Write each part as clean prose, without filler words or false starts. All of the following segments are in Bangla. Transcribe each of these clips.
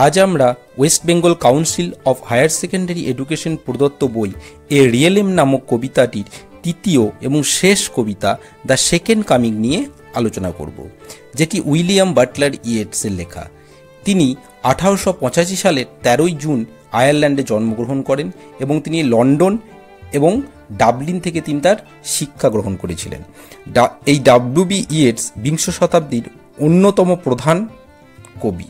আজ আমরা West Bengal Council of Higher Secondary Education প্রদত্ত বই এ রিয়েলিম নামক কবিতাটির তৃতীয় এবং শেষ কবিতা দ্য সেকেন্ড কামিং নিয়ে আলোচনা করব, যেটি উইলিয়াম বাটলার ইয়েটসের লেখা। তিনি 1885 সালের 13 জুন আয়ারল্যান্ডে জন্মগ্রহণ করেন এবং তিনি লন্ডন এবং ডাবলিন থেকে তিনি তার শিক্ষা গ্রহণ করেছিলেন। এই ডাব্লিউ.বি. ইয়েটস বিংশ শতাব্দীর অন্যতম প্রধান কবি।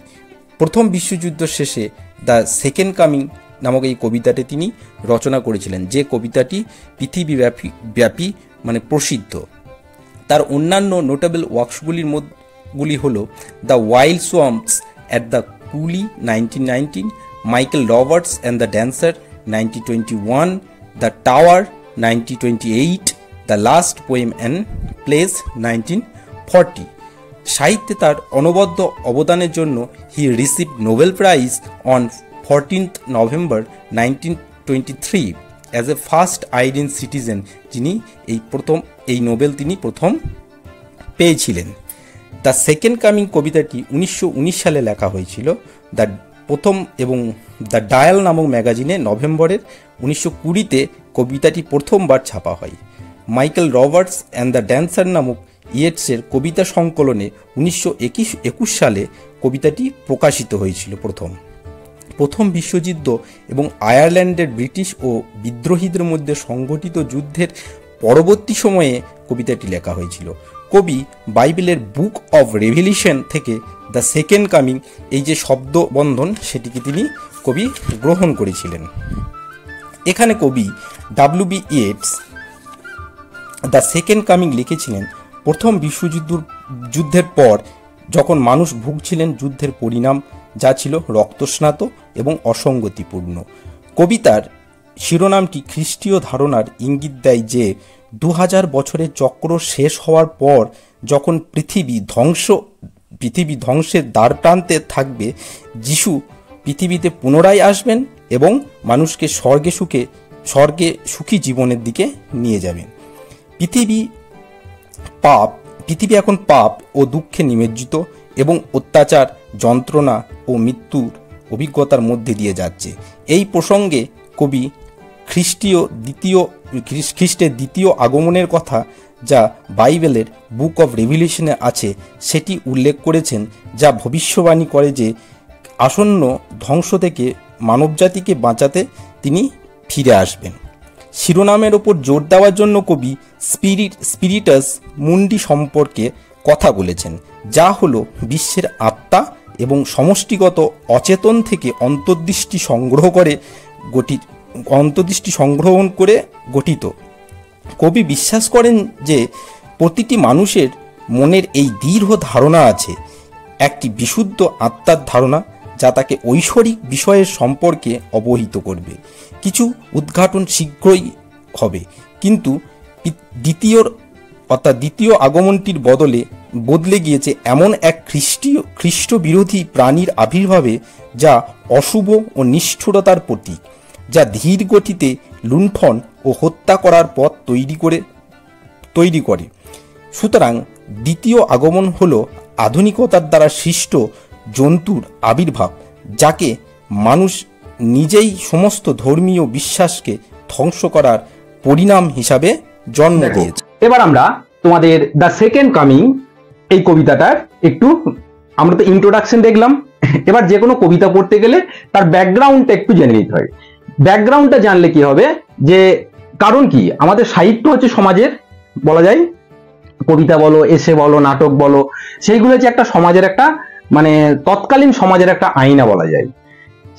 প্রথম বিশ্বযুদ্ধ শেষে দ্য সেকেন্ড কামিং নামক এই কবিতাটি তিনি রচনা করেছিলেন, যে কবিতাটি পৃথিবীব্যাপী প্রসিদ্ধ। তার অন্যান্য নোটেবল ওয়ার্কসগুলি হল the wild swamps at the কুলি 1919, Michael Roberts and the dancer 1921, the tower 1928, the last poem and place 1940। সাহিত্যে তার অনবদ্য অবদানের জন্য হি received Nobel prize on 14th November 1923 as a first Irish citizen, যিনি এই নোবেল তিনি প্রথম পেয়েছিলেন। দ্য সেকেন্ড কামিং কবিতাটি 1919 সালে লেখা হয়েছিল এবং দ্য ডায়াল নামক ম্যাগাজিনে নভেম্বরের 1920-তে কবিতাটি প্রথমবার ছাপা হয়। Michael Roberts and the dancer নামক ইয়েটসের কবিতা সংকলনে 1921 সালে কবিতাটি প্রকাশিত হয়েছিল। প্রথম বিশ্বযুদ্ধ এবং আয়ারল্যান্ডের ব্রিটিশ ও বিদ্রোহীদের মধ্যে সংগঠিত যুদ্ধের পরবর্তী সময়ে কবিতাটি লেখা হয়েছিল। কবি বাইবেলের বুক অফ রেভিলেশন থেকে দ্য সেকেন্ড কামিং এই যে শব্দবন্ধন সেটিকে তিনি কবি গ্রহণ করেছিলেন। এখানে কবি ডাব্লিউ.বি. ইয়েটস দ্য সেকেন্ড কামিং লিখেছিলেন প্রথম বিশ্বযুদ্ধের পর, যখন মানুষ ভুগছিলেন যুদ্ধের পরিণাম, যা ছিল রক্তস্নাত এবং অসঙ্গতিপূর্ণ। কবিতার শিরোনামটি খ্রিস্টীয় ধারণার ইঙ্গিত দেয় যে 2000 বছরের চক্র শেষ হওয়ার পর, যখন পৃথিবী ধ্বংসের দ্বারপ্রান্তে থাকবে, যিশু পৃথিবীতে পুনরায় আসবেন এবং মানুষকে স্বর্গে সুখী জীবনের দিকে নিয়ে যাবেন। পৃথিবী এখন পাপ ও দুঃখে নিমজ্জিত এবং অত্যাচার, যন্ত্রণা ও মৃত্যুর অভিজ্ঞতার মধ্যে দিয়ে যাচ্ছে। এই প্রসঙ্গে কবি খ্রিস্টের দ্বিতীয় আগমনের কথা, যা বাইবেলের বুক অফ রেভিলেশনে আছে, সেটি উল্লেখ করেছেন, যা ভবিষ্যবাণী করে যে আসন্ন ধ্বংস থেকে মানবজাতিকে বাঁচাতে তিনি ফিরে আসবেন। শিরোনামের ওপর জোর দেওয়ার জন্য কবি স্পিরিটাস মুন্ডি সম্পর্কে কথা বলেছেন, যা হলো বিশ্বের আত্মা এবং সমষ্টিগত অচেতন থেকে অন্তর্দৃষ্টি সংগ্রহণ করে গঠিত। কবি বিশ্বাস করেন যে প্রতিটি মানুষের মনের এই দৃঢ় ধারণা আছে, একটি বিশুদ্ধ আত্মার ধারণা, যা তাকে ঐশ্বরিক বিষয়ের সম্পর্কে অবহিত করবে। কিছু উদ্ঘাটন শীঘ্রই হবে, কিন্তু দ্বিতীয় আগমনটির বদলে গিয়েছে এমন এক খ্রিস্ট বিরোধী প্রাণীর আবির্ভাবে, যা অশুভ ও নিষ্ঠুরতার প্রতীক, যা ধীর গতিতে লুণ্ঠন ও হত্যা করার পথ তৈরি করে। সুতরাং দ্বিতীয় আগমন হল আধুনিকতার দ্বারা সৃষ্ট জন্তুর আবির্ভাব, যাকে মানুষ নিজেই সমস্ত ধর্মীয় বিশ্বাসকে ধ্বংস করার পরিণাম হিসাবে জন্ম দিয়েছে। এবার আমরা তোমাদের দ্য সেকেন্ড কামিং এই কবিতাটার আমরা তো ইন্ট্রোডাকশন দেখলাম। এবার যে কোনো কবিতা পড়তে গেলে তার ব্যাকগ্রাউন্ডটা একটু জেনে নিতে হয়। ব্যাকগ্রাউন্ডটা জানলে কি হবে, যে কারণ কি আমাদের সাহিত্য হচ্ছে সমাজের, বলা যায় কবিতা বলো, এসে বলো, নাটক বলো, সেইগুলো হচ্ছে একটা সমাজের একটা তৎকালীন সমাজের একটা আয়না বলা যায়।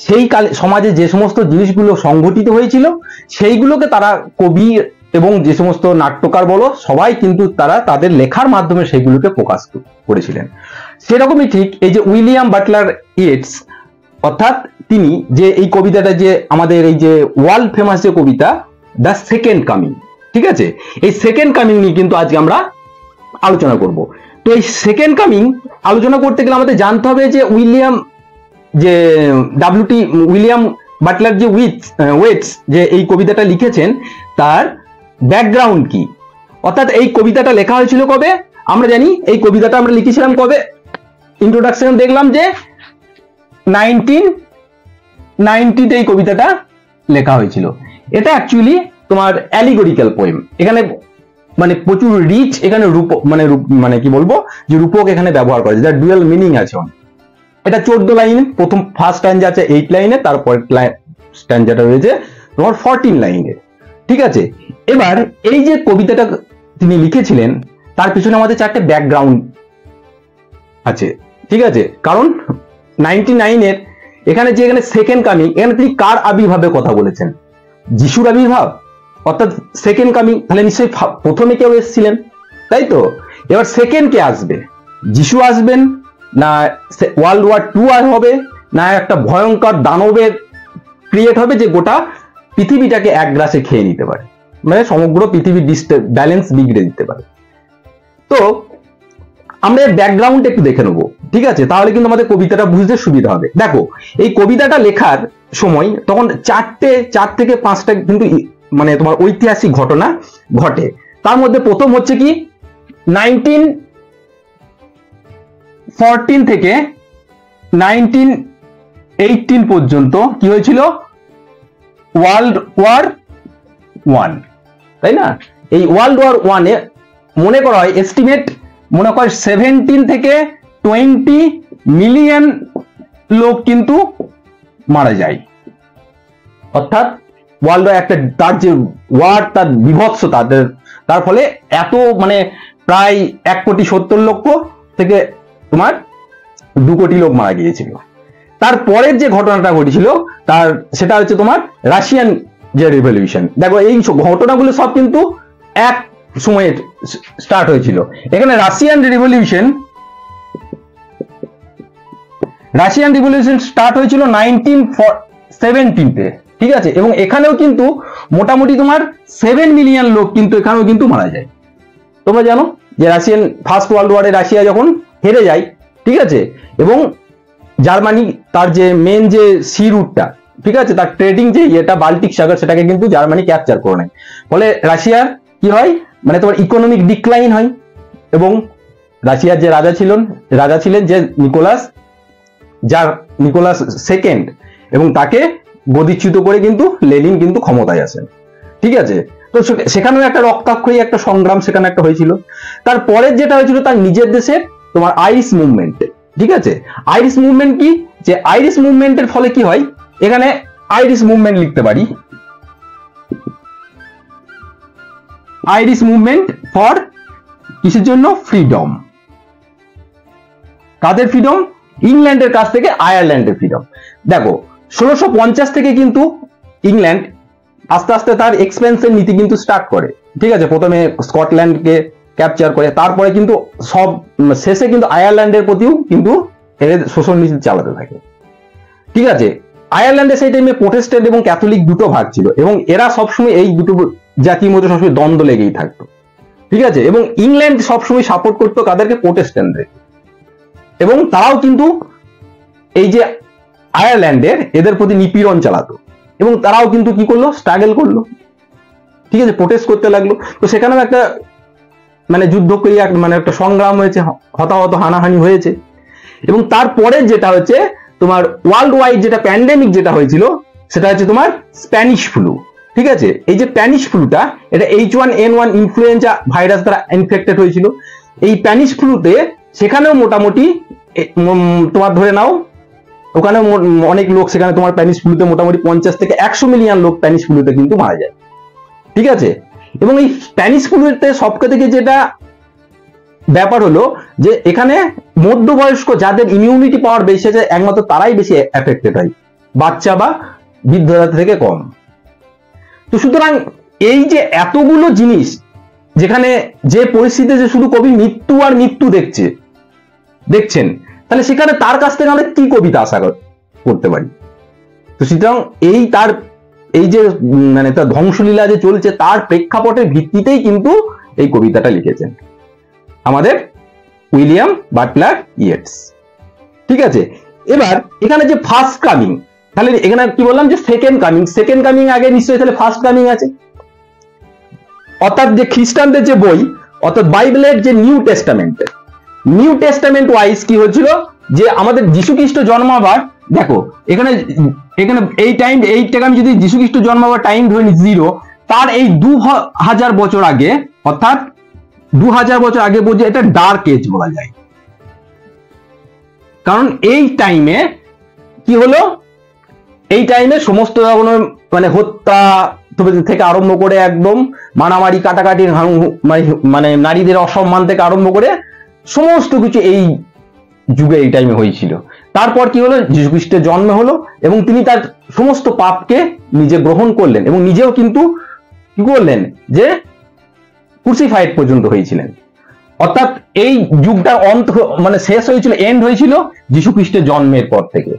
সেই সমাজে যে সমস্ত জিনিসগুলো সংঘটিত হয়েছিল, সেইগুলোকে তারা কবি এবং যে সমস্ত নাট্যকার বলো, সবাই কিন্তু তারা তাদের লেখার মাধ্যমে সেগুলোকে প্রকাশ করেছিলেন। সেরকমই ঠিক এই যে উইলিয়াম বাটলার ইয়েটস, অর্থাৎ তিনি যে এই কবিতাটা, যে আমাদের এই যে ওয়ার্ল্ড ফেমাস যে কবিতা দ্য সেকেন্ড কামিং, ঠিক আছে, এই সেকেন্ড কামিং নিয়ে কিন্তু আজকে আমরা আলোচনা করব। তো এই সেকেন্ড কামিং আলোচনা করতে গেলে আমাদের জানতে হবে যে উইলিয়াম বাটলার যে ওয়েটস যে এই কবিতাটা লিখেছেন, তার ব্যাকগ্রাউন্ড কি, অর্থাৎ এই কবিতাটা লেখা হয়েছিল কবে। আমরা জানি এই কবিতাটা আমরা লিখেছিলাম কবে, ইন্ট্রোডাকশন দেখলাম যে 1990 এই কবিতাটা লেখা হয়েছিল। এটা অ্যাকচুয়ালি তোমার অ্যালিগরিক্যাল পোয়েম। এখানে মানে প্রচুর রিচ, এখানে মানে কি বলবো যে রূপক এখানে ব্যবহার করেছে, যার ডুয়াল মিনিং আছে। এটা 14 লাইন, প্রথম ফার্স্ট স্ট্যান্জা আছে 8 লাইনে, তারপর স্ট্যান্জাটা রয়েছে তোমার 14 লাইনে। ঠিক আছে, এবার এই যে কবিতাটা তিনি লিখেছিলেন তার পিছনে আমাদের 4টে ব্যাকগ্রাউন্ড আছে। ঠিক আছে, কারণ 99 এখানে যে সেকেন্ড কামিং, এখানে তিনি কার আবির্ভাবে কথা বলেছেন? যিশুর আবির্ভাব, অর্থাৎ সেকেন্ড কামিং। তাহলে নিশ্চয়ই প্রথমে কেউ এসেছিলেন, তাই তো? এবার সেকেন্ড কে আসবে? যিশু আসবেন, না ওয়ার্ল্ড ওয়ার 2 হবে, না একটা ভয়ঙ্কর দানবের ক্রিয়েট হবে যে গোটা পৃথিবীটাকে এক গ্রাসে খেয়ে নিতে পারে, মানে সমগ্র পৃথিবীর ব্যালেন্স বিগড়ে দিতে পারে। তো আমরা এর ব্যাকগ্রাউন্ড একটু দেখে নেবো, ঠিক আছে? তাহলে কিন্তু আমাদের কবিতাটা বুঝতে সুবিধা হবে। দেখো, এই কবিতাটা লেখার সময় তখন 4 থেকে 5টা কিন্তু মানে তোমার ঐতিহাসিক ঘটনা ঘটে। তার মধ্যে প্রথম হচ্ছে কি, 1914 থেকে 1918 পর্যন্ত কি হয়েছিল? ওয়ার্ল্ড ওয়ার 1, তাই না? এই ওয়ার্ল্ড ওয়ার 1-এ মনে করা হয়, এস্টিমেট মনে করা হয় 17 থেকে 20 মিলিয়ন লোক কিন্তু মারা যায়। অর্থাৎ ওয়ার্ল্ড ওয়ার একটা, তার যে ওয়ার, তার বিভৎসতা, তার ফলে এত মানে প্রায় 1,70,00,000 থেকে তোমার 2 কোটি লোক মারা গিয়েছিল। তারপরের যে ঘটনাটা ঘটেছিল সেটা হচ্ছে তোমার রাশিয়ান যে রিভলিউশন। দেখো, এই ঘটনাগুলো সব কিন্তু এক সময়ে স্টার্ট হয়েছিল। এখানে রাশিয়ান রিভলিউশন স্টার্ট হয়েছিল 1917-তে, ঠিক আছে? এবং এখানেও কিন্তু মোটামুটি তোমার 7 মিলিয়ন লোক কিন্তু এখানেও কিন্তু মারা যায়। তোমরা জানো যে রাশিয়ান ফার্স্ট ওয়ার্ল্ড ওয়ারে রাশিয়া যখন হেরে যায়, ঠিক আছে, এবং জার্মানি তার যে মেন যে সি রুটটা, ঠিক আছে, তার ট্রেডিং যে এটা বাল্টিক সাগর, সেটাকে কিন্তু জার্মানি ক্যাপচার করে নেয়। ফলে রাশিয়ার কি হয়, মানে তোমার ইকোনমিক ডিক্লাইন হয়। এবং রাশিয়ার যে রাজা ছিলেন যে নিকোলাস সেকেন্ড, এবং তাকে গদিচ্যুত করে কিন্তু লেনিন কিন্তু ক্ষমতায় আসেন। ঠিক আছে, তো সেখানেও একটা রক্তাক্ষয়ী একটা সংগ্রাম সেখানে একটা হয়েছিল। তারপরের যেটা হয়েছিল তার নিজের দেশের তোমার আইরিশ মুভমেন্ট। ঠিক আছে, আইরিশ মুভমেন্ট কি, যে আইরিশ মুভমেন্টের ফলে কি হয়, এখানে আইরিশ মুভমেন্ট লিখতে পারি, আইরিশ মুভমেন্ট ফর কিসের জন্য? ফ্রিডম। কাদের ফ্রিডম? ইংল্যান্ডের কাছ থেকে আয়ারল্যান্ডের ফ্রিডম। দেখো, 1650 থেকে কিন্তু ইংল্যান্ড আস্তে আস্তে তার এক্সপেন্সের নীতি কিন্তু স্টার্ট করে। ঠিক আছে, প্রথমে স্কটল্যান্ডকে ক্যাপচার করে, তারপরে কিন্তু সব শেষে কিন্তু আয়ারল্যান্ডের প্রতিও কিন্তু এর শোষণ নীতি চালাতে থাকে। ঠিক আছে, আয়ারল্যান্ডে সেই টাইমে প্রোটেস্ট্যান্ট এবং ক্যাথলিক দুটো ভাগ ছিল, এবং এরা সবসময় এই দুটো জাতির মধ্যে সবসময় দ্বন্দ্ব লেগেই থাকতো। ঠিক আছে, এবং ইংল্যান্ড সবসময় সাপোর্ট করতো কাদেরকে? প্রোটেস্ট্যান্টদের। এবং তারাও কিন্তু এই যে আয়ারল্যান্ডের এদের প্রতি নিপীড়ন চালাতো, এবং তারাও কিন্তু কি করলো? স্ট্রাগল করলো। ঠিক আছে, প্রোটেস্ট করতে লাগলো। তো সেখানেও একটা মানে যুদ্ধ করে মানে একটা সংগ্রাম হয়েছে, হতাহত হানাহানি হয়েছে। এবং তারপরে যেটা হচ্ছে তোমার ওয়ার্ল্ড ওয়াইড যেটা প্যান্ডেমিক যেটা হয়েছিল, সেটা হচ্ছে তোমার স্প্যানিশ ফ্লু। ঠিক আছে, এই যে স্প্যানিশ ফ্লুটা, এটা H1N1 ইনফ্লুয়েঞ্জা ভাইরাস দ্বারা ইনফেক্টেড হয়েছিল। এই স্প্যানিশ ফ্লুতে সেখানেও মোটামুটি তোমার ধরে নাও, ওখানে অনেক লোক, সেখানে তোমার স্প্যানিশ ফ্লুতে মোটামুটি 50 থেকে 100 মিলিয়ন লোক স্প্যানিশ ফ্লুতে কিন্তু মারা যায়। ঠিক আছে, এবং এই স্প্যানিশ ফ্লুতে সবথেকে যেটা ব্যাপার হলো যে এখানে মধ্যবয়স্ক যাদের ইমিউনিটি পাওয়ার বেশি আছে, একমাত্র তারাই বেশি এফেক্টেড হয়, বাচ্চা বা বৃদ্ধরা থেকে কম। তো সুতরাং এই যে এতগুলো জিনিস, যেখানে যে পরিস্থিতিতে শুধু কবি মৃত্যু আর মৃত্যু দেখছেন, তাহলে সেখানে তার কাছ থেকে আমরা কি কবিতা আশা করতে পারি? তো সুতরাং এই যে মানে তার ধ্বংসলীলা যে চলছে, তার প্রেক্ষাপটের ভিত্তিতেই কিন্তু এই কবিতাটা লিখেছেন আমাদের উইলিয়াম বাটলার ইয়েটস। ঠিক আছে, এবার এখানে যে ফার্স্ট কামিং, তাহলে এখানে কি বললাম যে সেকেন্ড কামিং আগে নিশ্চয়ই তাহলে ফার্স্ট কামিং আছে। অর্থাৎ যে খ্রিস্টানদের যে বই, অর্থাৎ বাইবেলের যে নিউ টেস্টামেন্ট ওয়াইজ কি হচ্ছিল, যে আমাদের যীশু খ্রিস্ট জন্মাবার দেখো এখানে এখানে এই টাইমটাকে আমি যদি যীশু খ্রিস্ট জন্মাবার টাইম ধরে নি 0, তার এই 2000 বছর আগে, অর্থাৎ 2000 বছর আগে বলছে এটা ডার্ক এজ বলা যায়। কারণ এই টাইমে কি হলো, এই টাইমে সমস্ত মানে হত্যা থেকে আরম্ভ করে একদম মারামারি কাটাকাটি, মানে নারীদের অসম্মান থেকে আরম্ভ করে সমস্ত কিছু এই যুগে এই টাইমে হয়েছিল। তারপর কি হলো, যীশু খ্রিস্টের জন্ম হলো এবং তিনি তার সমস্ত পাপকে নিজে গ্রহণ করলেন এবং নিজেও কিন্তু কি করলেন, যে ক্রুসিফাইড পর্যন্ত হয়েছিলেন। অর্থাৎ এই যুগটার অন্ত মানে শেষ হয়েছিল, এন্ড হয়েছিল যীশু খ্রিস্টের জন্মের পর থেকে।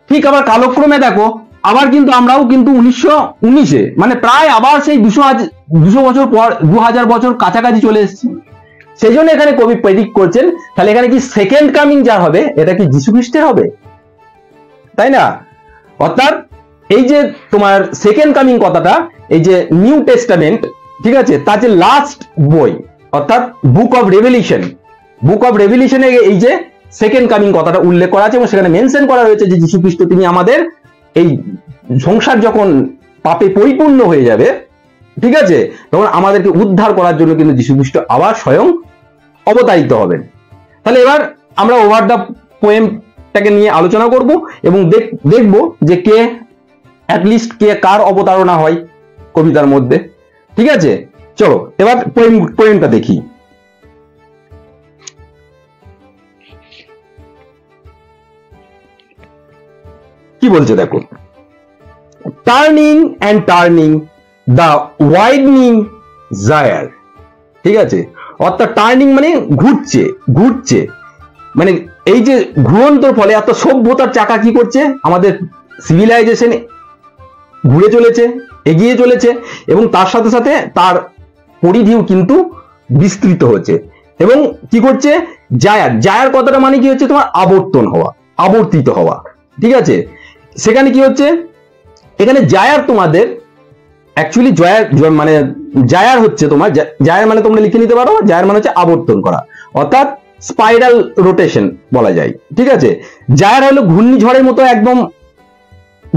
ঠিক আবার কালক্রমে দেখো আবার কিন্তু আমরাও কিন্তু 1919-এ মানে প্রায় আবার সেই 200 বছর পর 2000 বছর কাছাকাছি চলে এসেছি। সেই জন্য এখানে কবি প্রেডিক্ট করছেন, তাহলে এখানে কি সেকেন্ড কামিং যা হবে এটা কি যীশু খ্রিস্টের হবে, তাই না? অর্থাৎ এই যে তোমার সেকেন্ড কামিং কথাটা, এই যে নিউ টেস্টামেন্ট, ঠিক আছে, তার যে লাস্ট বই অর্থাৎ বুক অফ রেভিলেশনে এই যে সেকেন্ড কামিং কথাটা উল্লেখ করা আছে এবং সেখানে মেনশন করা রয়েছে যে যীশু খ্রিস্ট তিনি আমাদের এই সংসার যখন পাপে পরিপূর্ণ হয়ে যাবে, ঠিক আছে, তখন আমাদেরকে উদ্ধার করার জন্য কিন্তু যীশু খ্রিস্ট আবার স্বয়ং অবতারিত হবেন। তাহলে এবার আমরা ওভার দ্য পোয়েমটাকে নিয়ে আলোচনা করব এবং দেখব যে কে অ্যাটলিস্ট কে কার অবতারণা হয় কবিতার মধ্যে, ঠিক আছে। চলো এবার পোয়েমটা দেখি। কি বলছে দেখো, টার্নিং অ্যান্ড টার্নিং দ্য ওয়াইডনিং জায়ার, ঠিক আছে, অর্থাৎ টার্নিং মানে ঘুরছে, মানে এই যে ঘুরন্তর ফলে এত সভ্যতার চাকা কি করছে, আমাদের সিভিলাইজেশন ঘুরে চলেছে, এগিয়ে চলেছে এবং তার সাথে সাথে তার পরিধিও কিন্তু বিস্তৃত হচ্ছে এবং কি করছে, জায়ার কথাটা মানে কি হচ্ছে তোমার আবর্তিত হওয়া, ঠিক আছে। সেখানে কি হচ্ছে, এখানে জায়ার তোমাদের অ্যাকচুয়ালি মানে জায়ার হচ্ছে তোমার, জায়ার মানে তোমরা লিখে নিতে পারো, জায়ার মানে হচ্ছে আবর্তন করা, অর্থাৎ স্পাইরাল রোটেশন বলা যায়, ঠিক আছে। জায়ার হলো ঘূর্ণিঝড়ের মতো একদম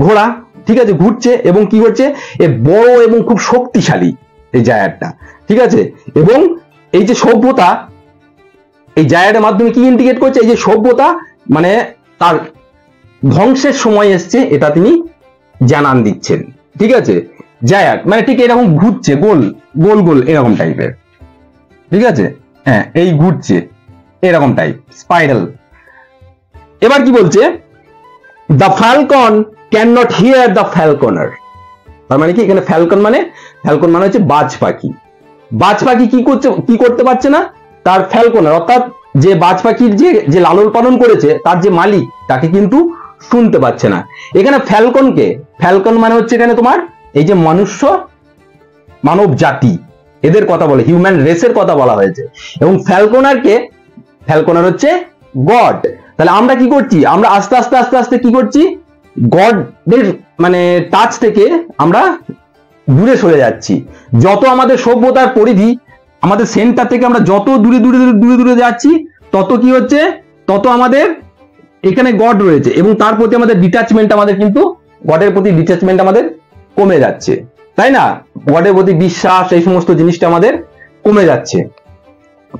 ঘোড়া, ঠিক আছে, ঘুরছে এবং কি করছে, এ বড় এবং খুব শক্তিশালী এই জায়ারটা, ঠিক আছে। এবং এই যে সভ্যতা, এই জায়ারের মাধ্যমে কি ইন্ডিকেট করছে, এই যে সভ্যতা মানে তার ধ্বংসের সময় এসছে এটা তিনি জানান দিচ্ছেন, ঠিক আছে। জায়ার মানে ঠিক এরকম ঘুরছে, গোল এরকম টাইপের, ঠিক আছে, হ্যাঁ এই ঘুরছে এরকম টাইপ স্পাইরাল। এবার কি বলছে, the Falcon can not here the ফ্যালকনার, তার মানে কি, এখানে ফ্যালকন মানে হচ্ছে বাজ পাখি কি করতে পারছে না, তার ফ্যালকনার অর্থাৎ যে বাজ পাখির যে লালন পালন করেছে তার যে মালিক তাকে কিন্তু শুনতে পাচ্ছে না। এখানে ফ্যালকন মানে হচ্ছে এখানে তোমার এই যে মানব জাতি, এদের কথা বলে, হিউম্যান রেসের কথা বলা হয়েছে এবং ফ্যালকনার হচ্ছে গড। তাহলে আমরা কি করছি, আমরা আস্তে আস্তে কি করছি, গডের মানে টাচ থেকে আমরা দূরে সরে যাচ্ছি। যত আমাদের সভ্যতার পরিধি, আমাদের সেন্টার থেকে আমরা যত দূরে যাচ্ছি, তত কি হচ্ছে, তত আমাদের এখানে গড রয়েছে এবং তার প্রতি আমাদের ডিটাচমেন্ট, গডের প্রতি ডিটাচমেন্ট আমাদের কমে যাচ্ছে, তাই না? গডের প্রতি বিশ্বাস, এই সমস্ত জিনিসটা আমাদের কমে যাচ্ছে।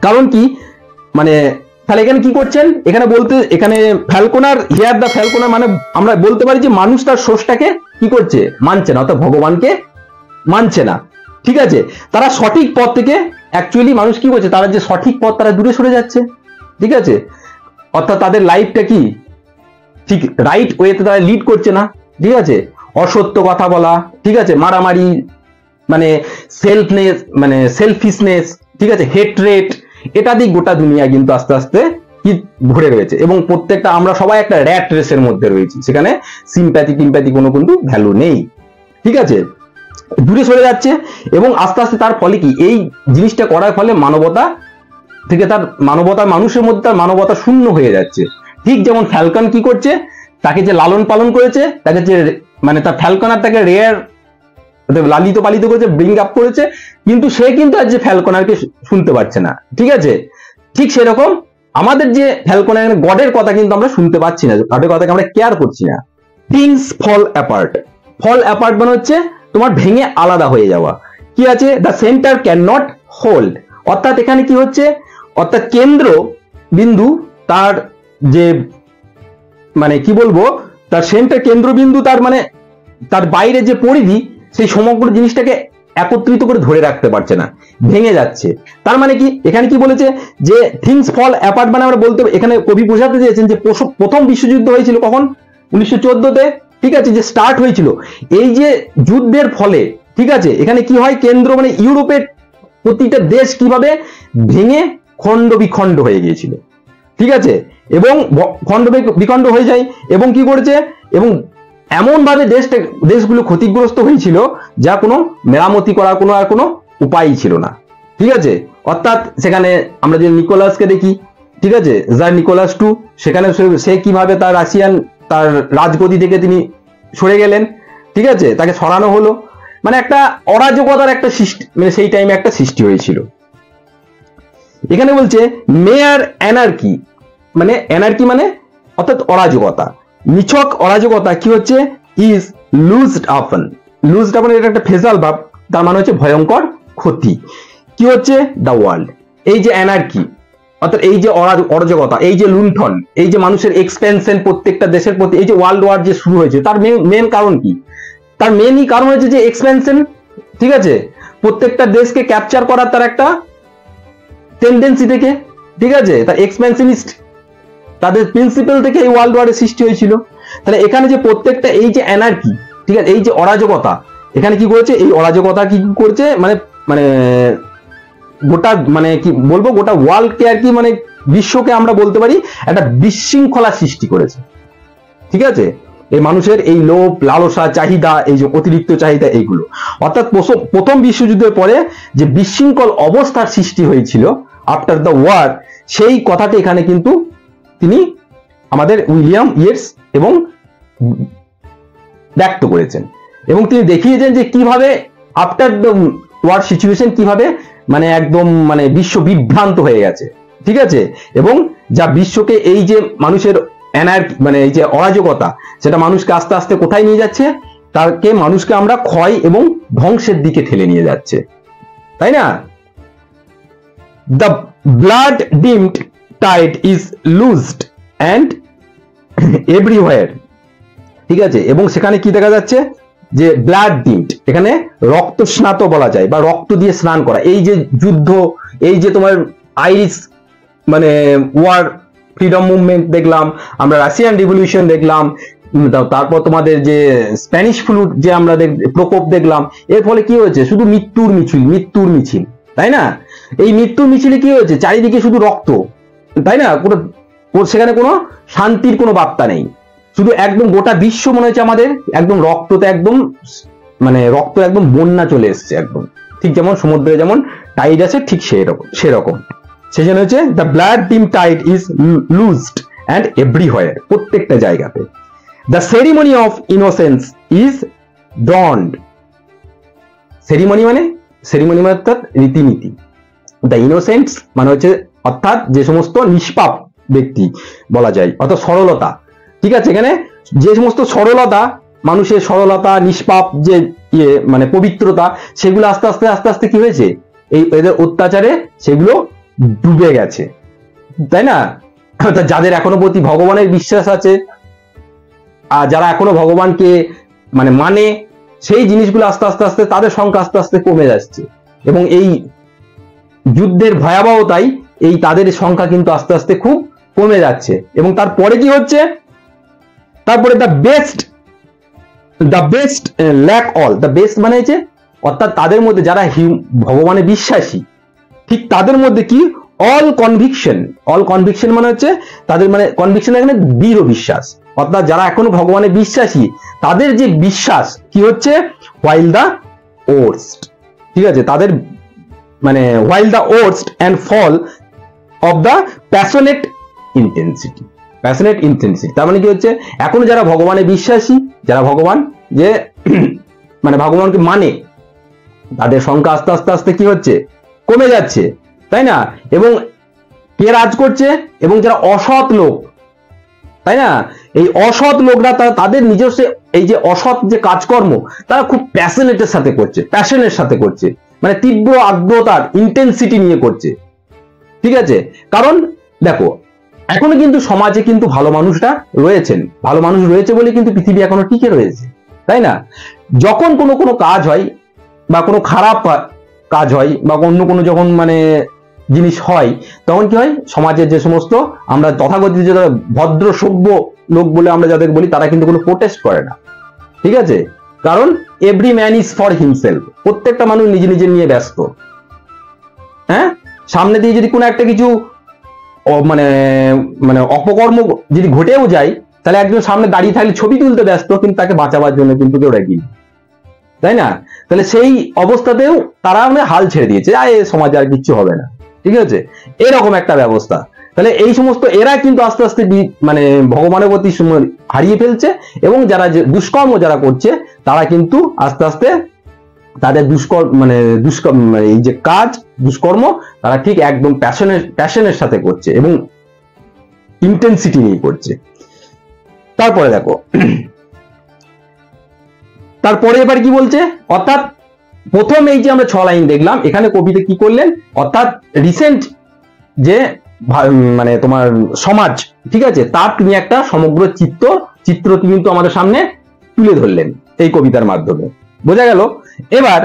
কারণ কি, মানে তাহলে এখানে কি করছেন, এখানে ফ্যালকনার হিয়ার দ্য ফ্যালকনার মানে আমরা বলতে পারি যে মানুষ তার সোর্সটাকে কি করছে, মানছে না, অর্থাৎ ভগবানকে মানছে না, ঠিক আছে। তারা সঠিক পথ থেকে অ্যাকচুয়ালি মানুষ কি করছে, তারা যে সঠিক পথ তারা দূরে সরে যাচ্ছে, ঠিক আছে। অর্থাৎ তাদের লাইফটা কি ঠিক রাইট ওয়েতে তারা লিড করছে না, ঠিক আছে। অসত্য কথা বলা, ঠিক আছে, মারামারি, মানে সেলফিশনেস, ঠিক আছে, হেট্রেট, এটা দিয়ে গোটা দুনিয়া কিন্তু আস্তে আস্তে কি ভরে রয়েছে এবং প্রত্যেকটা আমরা সবাই একটা র্যাট রেসের মধ্যে রয়েছি, সেখানে সিম্প্যাথি কোনো কিন্তু ভ্যালু নেই, ঠিক আছে, দূরে সরে যাচ্ছে এবং আস্তে আস্তে তার ফলে কি, এই জিনিসটা করার ফলে মানবতা থেকে মানুষের মধ্যে তার মানবতা শূন্য হয়ে যাচ্ছে। ঠিক যেমন ফ্যালকন কি করছে, তাকে যে লালন পালন করেছে, তাকে যে মানে তার ফ্যালকনার তাকে রেয়ার লালিত পালিত করেছে, ব্রিং আপ করেছে, কিন্তু সে কিন্তু আজ যে ফ্যালকনারকে শুনতে পারছে না, ঠিক আছে। ঠিক সেরকম আমাদের যে ফ্যালকন গডের কথা কিন্তু আমরা শুনতে পাচ্ছি না, গডের কথাকে আমরা কেয়ার করছি না। Things fall apart, fall apart মানে হচ্ছে তোমার ভেঙে আলাদা হয়ে যাওয়া। কি আছে, the centre can not hold, অর্থাৎ এখানে কি হচ্ছে, অর্থাৎ কেন্দ্র বিন্দু তার যে মানে কি বলবো, তার সেন্টার কেন্দ্রবিন্দু তার মানে তার বাইরে যে পরিধি, সেই সমগ্র জিনিসটাকে একত্রিত করে ধরে রাখতে পারছে না, ভেঙে যাচ্ছে। তার মানে কি, এখানে কি বলেছে যে থিংস ফল অ্যাপার্ট মানে আমরা বলতে, এখানে কবি বোঝাতে চেয়েছেন যে প্রথম বিশ্বযুদ্ধ হয়েছিল কখন, 1914-তে, ঠিক আছে, যে স্টার্ট হয়েছিল। এই যে যুদ্ধের ফলে, ঠিক আছে, এখানে কি হয়, কেন্দ্র মানে ইউরোপের প্রতিটা দেশ কিভাবে ভেঙে খণ্ড বিখণ্ড হয়ে গিয়েছিল, ঠিক আছে, এবং খণ্ড বিখণ্ড হয়ে যায়, এবং কি করেছে, এবং এমন ভাবে দেশগুলো ক্ষতিগ্রস্ত হয়েছিল যা কোনো মেরামতি করার কোনো উপায় ছিল না, ঠিক আছে। অর্থাৎ সেখানে আমরা যদি নিকোলাসকে দেখি, ঠিক আছে, জার নিকোলাস টু, সেখানে সে কিভাবে তার রাশিয়ান তার রাজগদি থেকে তিনি সরে গেলেন, ঠিক আছে, তাকে সরানো হলো, মানে একটা অরাজকতার একটা সৃষ্টি, মানে সেই টাইমে একটা সৃষ্টি হয়েছিল। এখানে বলছে মেয়ার অ্যানার্কি, মানে অ্যানার্কি মানে অর্থাৎ অরাজকতা, নিছক অরাজকতা কি হচ্ছে, ইজ লুজড আপন, লুজড আপন এটা একটা ফেজাল ভাব, তার মানে হচ্ছে ভয়ঙ্কর ক্ষতি। কি হচ্ছে, দ্য ওয়ার্ল্ড, এই যে অ্যানার্কি অর্থাৎ এই যে অরাজকতা, এই যে লুণ্ঠন, এই যে মানুষের এক্সপেনশন প্রত্যেকটা দেশের প্রতি, এই যে ওয়ার্ল্ড ওয়ার যে শুরু হয়েছে, তার মেন কারণ কি, তার মেনই কারণ হচ্ছে যে এক্সপেনশন, ঠিক আছে, প্রত্যেকটা দেশকে ক্যাপচার করার তার একটা টেন্ডেন্সি থেকে, ঠিক আছে, তার এক্সপেনশনিস্ট তাদের প্রিন্সিপাল থেকে এই ওয়ার্ল্ড ওয়ারের সৃষ্টি হয়েছিল। তাহলে এখানে যে প্রত্যেকটা এই যে অ্যানার্কি, ঠিক আছে, এই যে অরাজকতা, এখানে কি করেছে, এই অরাজকতা কি করেছে, মানে মানে গোটা মানে কি বলবো, গোটা ওয়ার্ল্ডকে আর কি, মানে বিশ্বকে আমরা বলতে পারি একটা বিশৃঙ্খলা সৃষ্টি করেছে, ঠিক আছে, এই মানুষের এই লোভ লালসা চাহিদা, এই যে অতিরিক্ত চাহিদা, এইগুলো, অর্থাৎ প্রথম বিশ্বযুদ্ধের পরে যে বিশৃঙ্খল অবস্থার সৃষ্টি হয়েছিল আফটার দ্য ওয়ার, সেই কথাটি এখানে কিন্তু তিনি আমাদের উইলিয়াম ইয়েটস এবং ব্যক্ত করেছেন, এবং তিনি দেখিয়েছেন যে কিভাবে আফটার দ্য ওয়ার সিচুয়েশন কিভাবে মানে একদম মানে বিশ্ব বিভ্রান্ত হয়ে গেছে, ঠিক আছে, এবং যা বিশ্বকে এই যে মানুষের অ্যানার্কি মানে এই যে অরাজকতা, সেটা মানুষকে আস্তে আস্তে কোথায় নিয়ে যাচ্ছে, তাকে মানুষকে আমরা ক্ষয় এবং ধ্বংসের দিকে ঠেলে নিয়ে যাচ্ছে, তাই না। The blood dimmed tide is loosed and everywhere, ঠিক আছে, এবং সেখানে কি দেখা যাচ্ছে যে ব্লাড ডিমড, এখানে রক্ত স্নাত বলা যায়, বা রক্ত দিয়ে স্নান করা, এই যে যুদ্ধ, এই যে তোমার আইরিশ মানে ওয়ার ফ্রিডম মুভমেন্ট দেখলাম আমরা, রাশিয়ান রিভলিউশন দেখলাম, তারপর তোমাদের যে স্প্যানিশ ফ্লু যে আমরা প্রকোপ দেখলাম, এর ফলে কি হয়েছে, শুধু মৃত্যুর মিছিল, তাই না। এই মৃত্যুর মিছিলে কি হয়েছে, চারিদিকে শুধু রক্ত, তাই না, সেখানে কোনো শান্তির কোনো বার্তা নেই, শুধু একদম গোটা বিশ্ব মনে হচ্ছে আমাদের একদম রক্ততে একদম মানে রক্ত একদম বন্যা চলে এসছে একদম, ঠিক যেমন সমুদ্রে যেমন টাইড আছে, ঠিক সেরকম সেজন্য হচ্ছে the blood dim tide is loosed and everywhere, প্রত্যেকটা জায়গাতে। The ceremony of innocence is drowned, ceremony মানে অর্থাৎ রীতিনীতি, দ্য ইনোসেন্স মানে হচ্ছে অর্থাৎ যে সমস্ত নিষ্পাপ ব্যক্তি বলা যায়, অর্থাৎ সরলতা, ঠিক আছে, এখানে যে সমস্ত সরলতা, মানুষের সরলতা, নিষ্পাপ যে মানে পবিত্রতা, সেগুলো আস্তে আস্তে কি হয়েছে, এই এদের অত্যাচারে সেগুলো ডুবে গেছে, তাই না। যাদের এখনো প্রতি ভগবানের বিশ্বাস আছে, আর যারা এখনো ভগবানকে মানে সেই জিনিসগুলো আস্তে আস্তে তাদের সংখ্যা আস্তে আস্তে কমে যাচ্ছে, এবং এই যুদ্ধের ভয়াবহতাই এই তাদের সংখ্যা কিন্তু আস্তে আস্তে খুব কমে যাচ্ছে। এবং তারপরে কি হচ্ছে, তারপরে the best lack all, the best মানে হচ্ছে অর্থাৎ তাদের মধ্যে যারা ভগবানে বিশ্বাসী, ঠিক তাদের মধ্যে কি অল কনভিকশন মানে হচ্ছে তাদের মানে কনভিকশন এখানে দৃঢ় বিশ্বাস, অর্থাৎ যারা এখনো ভগবানে বিশ্বাসী তাদের যে বিশ্বাস কি হচ্ছে হোয়াইল দ্য ওর্স্ট, ঠিক আছে, তাদের মানে while the worst and full of the passionate intensity, তার মানে কি হচ্ছে এখনো যারা ভগবানে বিশ্বাসী, যারা ভগবান যে মানে ভগবানকে মানে, তাদের সংখ্যা আস্তে আস্তে কি হচ্ছে, কমে যাচ্ছে, তাই না। এবং কে রাজ করছে, এবং যারা অসৎ লোক, তাই না, এই অসৎ লোকরা তাদের নিজস্ব এই যে অসৎ যে কাজকর্ম তারা খুব প্যাশনেটের সাথে করছে, প্যাশনের সাথে করছে, মানে তীব্র আগ্রহতার ইন্টেন্সিটি নিয়ে করছে। ঠিক আছে, কারণ দেখো এখনো কিন্তু সমাজে কিন্তু ভালো মানুষরা রয়েছেন, ভালো মানুষ রয়েছে বলে কিন্তু পৃথিবী এখনো টিকে রয়েছে, তাই না। যখন কোনো কাজ হয় বা কোনো খারাপ কাজ হয় বা অন্য কোনো যখন মানে জিনিস হয়, তখন কি হয়, সমাজের যে সমস্ত আমরা তথাকথিত যারা ভদ্র সভ্য লোক বলে আমরা যাদের বলি, তারা কিন্তু কোনো প্রোটেস্ট করে না। ঠিক আছে, কারণ every man is for himself, প্রত্যেকটা মানুষ নিজে নিজে নিয়ে ব্যস্ত। হ্যাঁ, সামনে দিয়ে যদি কোনো একটা কিছু মানে মানে অপকর্ম যদি ঘটেও যায়, তাহলে একজন সামনে দাঁড়িয়ে থাকলে ছবি তুলতে ব্যস্ত, কিন্তু তাকে বাঁচাবার জন্য কিন্তু কেউ রেডি, তাই না। তাহলে সেই অবস্থাতেও তারা মানে হাল ছেড়ে দিয়েছে, সমাজে আর কিচ্ছু হবে না। ঠিক আছে, এরকম একটা ব্যবস্থা। তাহলে এই সমস্ত এরা কিন্তু আস্তে আস্তে মানে ভগবানের প্রতি হারিয়ে ফেলছে, এবং যারা যে দুষ্কর্ম যারা করছে তারা কিন্তু আস্তে আস্তে তাদের এই যে কাজ দুষ্কর্ম তারা ঠিক একদম প্যাশনের সাথে করছে এবং ইন্টেন্সিটি নিয়ে করছে। তারপরে দেখো, তারপরে এবার কি বলছে, অর্থাৎ প্রথম এই যে আমরা 6 লাইন দেখলাম, এখানে কবিতা কি করলেন, অর্থাৎ রিসেন্ট যে মানে তোমার সমাজ, ঠিক আছে, তার তিনি একটা সমগ্র চিত্র কিন্তু আমাদের সামনে তুলে ধরলেন এই কবিতার মাধ্যমে, বোঝা গেল। এবার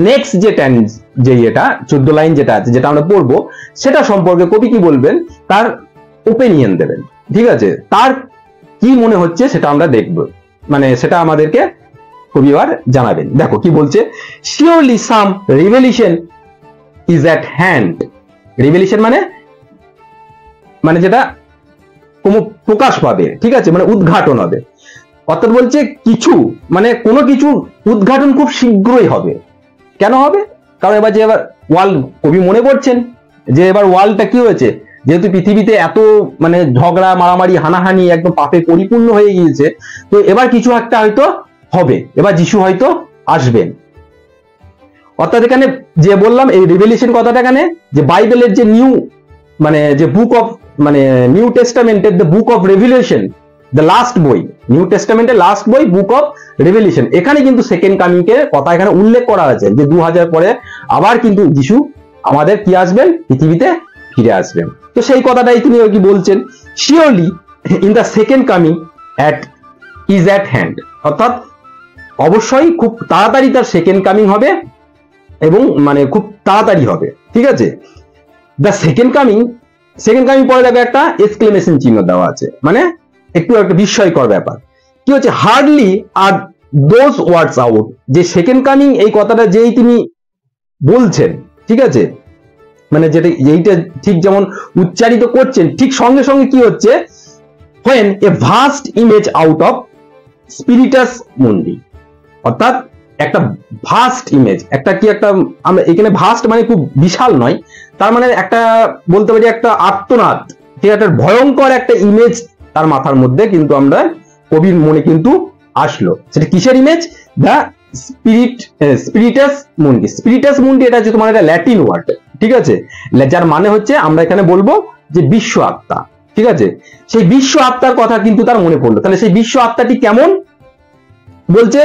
নেক্সট যে এটা 14 লাইন যেটা আছে, যেটা আমরা পড়বো, সেটা সম্পর্কে কবি কি বলবেন, তার ওপিনিয়ন দেবেন। ঠিক আছে, তার কি মনে হচ্ছে সেটা আমরা দেখব, মানে সেটা আমাদেরকে কবি এবার জানাবেন। দেখো কি বলছে, surely some revolution is at hand. Revolution মানে যেটা কোনো প্রকাশ পাবে, ঠিক আছে, মানে উদ্ঘাটন হবে। অর্থাৎ বলছে কিছু মানে কোনো কিছু উদ্ঘাটন খুব শীঘ্রই হবে। কেন হবে, কারণ এবার ওয়ার্ল্ড, কবি মনে করছেন যে এবার ওয়ার্ল্ডটা কি হয়েছে, যেহেতু পৃথিবীতে এত মানে ঝগড়া মারামারি হানাহানি একদম পাপে পরিপূর্ণ হয়ে গিয়েছে, তো এবার কিছু একটা হয়তো হবে, এবার যিশু হয়তো আসবেন। অর্থাৎ এখানে যে বললাম এই রিভেলিউশন কথাটা, এখানে যে বাইবেলের যে যে বুক অফ মানে নিউ টেস্টামেন্টের the book of Revelation, the last বই, নিউ টেস্টামেন্টের লাস্ট বই বুক অফ রেভিলেশন, এখানে কিন্তু সেকেন্ড কামিং এর কথা এখানে উল্লেখ করা আছে যে 2000 পরে আবার কিন্তু যিশু আমাদের কি আসবেন, পৃথিবীতে ফিরে আসবেন। তো সেই কথাটাই তিনি কি বলছেন, surely in the second coming is at hand, অর্থাৎ অবশ্যই খুব তাড়াতাড়ি তার সেকেন্ড কামিং হবে এবং মানে খুব তাড়াতাড়ি হবে। ঠিক আছে, দ্য সেকেন্ড কামিং পরে দেখো একটা এক্সক্লেমেশন চিহ্ন দেওয়া আছে, মানে একটু একটা বিস্ময়কর ব্যাপার। কি হচ্ছে, hardly are those words out, যে সেকেন্ড কামিং এই কথাটা যেই তিনি বলছেন, ঠিক আছে, মানে যেটা এইটা ঠিক যেমন উচ্চারিত করছেন, ঠিক সঙ্গে সঙ্গে কি হচ্ছে, when a vast image out of spiritus mundi, অর্থাৎ একটা ভাস্ট ইমেজ, একটা আমরা এখানে ভাস্ট মানে খুব বিশাল নয়, তার মানে একটা বলতে পারি একটা আর্তনাদ, ঠিক একটা ভয়ঙ্কর একটা ইমেজ তার মাথার মধ্যে কিন্তু আমরা কবির মনে কিন্তু আসলো। সেটা কিসের ইমেজ, দ্য স্পিরিটাস মুন্ডি। স্পিরিটাস মুন্ডি এটা হচ্ছে তোমার একটা ল্যাটিন ওয়ার্ড, ঠিক আছে, যার মানে হচ্ছে আমরা এখানে বলবো যে বিশ্ব আত্মা। ঠিক আছে, সেই বিশ্ব আত্মার কথা কিন্তু তার মনে পড়লো। তাহলে সেই বিশ্ব আত্মাটি কেমন বলছে,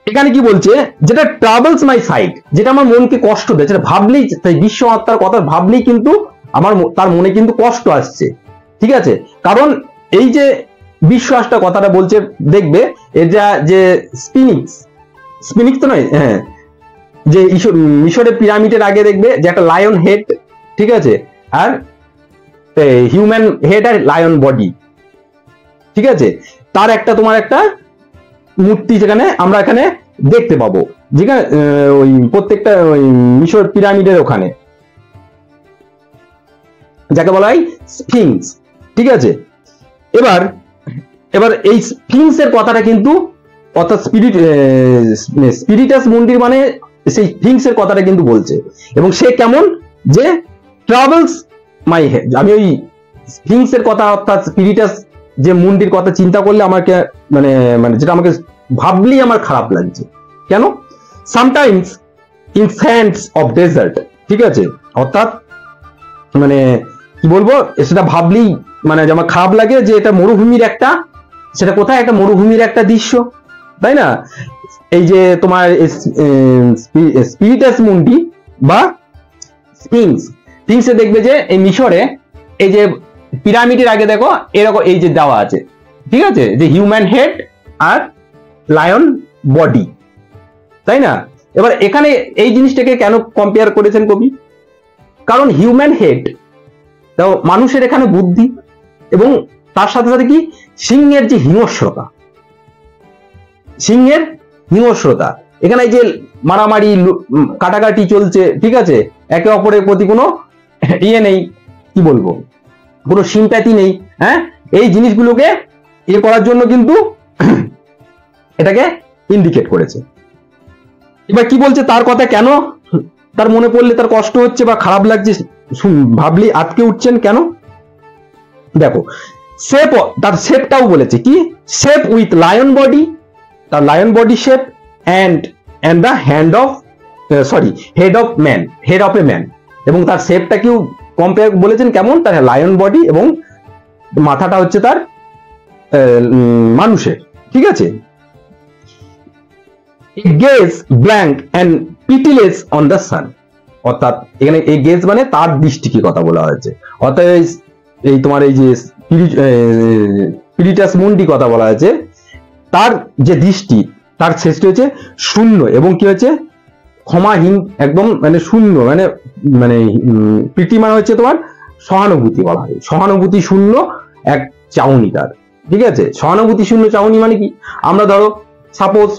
এখানে কি বলছে, যেটা ট্রাভেলস মাই সাইট, যেটা আমার মনকে কষ্ট দেয়, যেটা ভাবলেই, তাই বিশ্ব আত্মার কথা ভাবলেই কিন্তু তার মনে কিন্তু কষ্ট আসছে। ঠিক আছে, কারণ এই যে বিশ্ব আত্মা কথাটা বলছে, দেখবে এটা যে স্পিনিক্স তো নয়, হ্যাঁ, যে মিশরের পিরামিডের আগে দেখবে যে একটা লায়ন হেড, ঠিক আছে, আর হিউম্যান হেড আর লায়ন বডি, ঠিক আছে, তার একটা তোমার একটা মূর্তি যেখানে আমরা এখানে দেখতে পাবো, যেখানে ওই প্রত্যেকটা ওই মিশর পিরামিডের ওখানে, যাকে বলা হয় স্ফিংস। ঠিক আছে, এবার এই স্ফিংস এর কথাটা কিন্তু, অর্থাৎ স্পিরিটাস মুন্ডির মানে সেই স্ফিংস এর কথাটা কিন্তু বলছে, এবং সে কেমন, যে ট্রাভেলস মাই হেড। আমি ওই স্ফিংস এর কথা, অর্থাৎ স্পিরিটাস যে মুন্ডির কথা চিন্তা করলে আমাকে মানে যেটা আমাকে ভাবলেই আমার খারাপ লাগছে। কেন, sometimes in sands of desert, ঠিক আছে, অর্থাৎ মানে কি বলবো, সেটা ভাবলেই মানে আমার খারাপ লাগে যে এটা মরুভূমির একটা, সেটা কোথায়, একটা মরুভূমির একটা দৃশ্য, তাই না? এই যে তোমার স্পিরিটাস মুন্ডি বা স্ফিংসে দেখবে যে এই মিশরে এই যে পিরামিডের আগে দেখো এরকম এই যে দেওয়া আছে, ঠিক আছে, যে হিউম্যান হেড আর লায়ন বডি, তাই না? এবার এখানে এই জিনিসটাকে কেন কম্পেয়ার করেছেন কবি? কারণ হিউম্যান হেড, তো মানুষের এখানে বুদ্ধি, এবং তার সাথে সাথে কি সিংহের যে হিংস্রতা, এখানে যে মারামারি কাটাকাটি চলছে, ঠিক আছে, একে অপরের প্রতি কোনো ইয়ে নেই, কি বলবো, কোনো সিম্প্যাথি নেই, হ্যাঁ, এই জিনিসগুলোকে ইয়ে করার জন্য কিন্তু এটাকে ইন্ডিকেট করেছে। এবার কি বলছে, তার কথা কেন তার মনে পড়লে তার কষ্ট হচ্ছে বা খারাপ লাগছে, ভাবলি আটকে উঠছেন কেন? দেখো শেপ, তার শেপটাও বলেছে কি, শেপ উইথ লায়ন বডি, তার lion body shape and the head of a man, এবং তার শেপটা কেউ কম্পেয়ার বলেছেন কেমন, তার লায়ন বডি এবং মাথাটা হচ্ছে তার মানুষের, ঠিক আছে। Gaze blank and pitiless on the sun, অর্থাৎ এখানে এই গেজ মানে তার দৃষ্টিকে কথা বলা হয়েছে, অর্থাৎ এই তোমার এই যে স্পিরিটাস মুন্ডি কথা বলা হয়েছে, তার যে দৃষ্টি, তার শেষটি হচ্ছে শূন্য, এবং কি হচ্ছে ক্ষমাহীন, একদম মানে শূন্য, মানে প্রীতি মানে হচ্ছে তোমার সহানুভূতি বলা হয়, সহানুভূতি শূন্য এক চাউনি তার, ঠিক আছে। সহানুভূতি শূন্য চাউনি মানে কি, আমরা ধরো সাপোজ